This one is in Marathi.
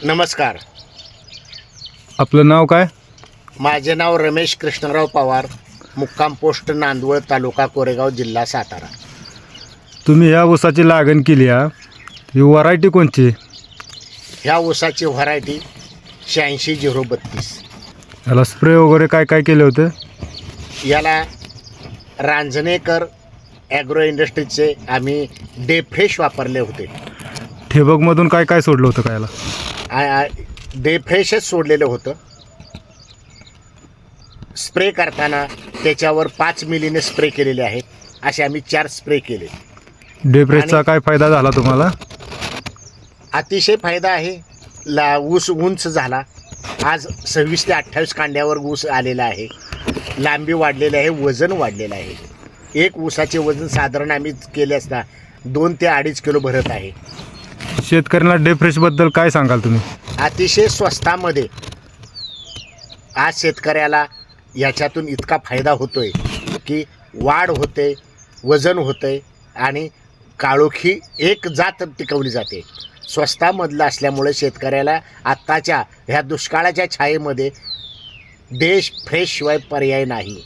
नमस्कार. आपलं नाव काय? माझे नाव रमेश कृष्णराव पवार, मुक्काम पोस्ट नांदवळ, तालुका कोरेगाव, जिल्हा सातारा. तुम्ही ह्या ऊसाची लागण केली आहे, ही व्हरायटी कोणची? ह्या ऊसाची व्हरायटी 86-032. याला स्प्रे वगैरे काय काय केले होते? याला रांजणेकर ॲग्रो इंडस्ट्रीजचे आम्ही डे फ्रेश वापरले होते. ठिबकमधून काय काय सोडलं होतं कायला? डे फ्रेशच सोडलेलं होतं. स्प्रे करताना त्याच्यावर 5 मिलीने स्प्रे केलेले आहेत. असे आम्ही 4 स्प्रे केले. डेप्रेसचा काय फायदा झाला तुम्हाला? अतिशय फायदा आहे. ऊस उंच झाला. आज 26 ते 28 कांड्यावर ऊस आलेला आहे. लांबी वाढलेली आहे, वजन वाढलेलं आहे. एक ऊसाचे वजन साधारण आम्ही केले असता 2 ते 2.5 किलो भरत आहे. शेतकऱ्यांना डेप्रेसबद्दल काय सांगाल तुम्ही? अतिशय स्वस्तामध्ये आज शेतकऱ्याला याच्यातून इतका फायदा होतोय की वाढ होते, वजन होते आणि काळोखी एक जात टिकवली जाते. स्वस्तामधलं असल्यामुळे शेतकऱ्याला आत्ताच्या ह्या दुष्काळाच्या छायेमध्ये देश फ्रेश शिवाय पर्याय नाही.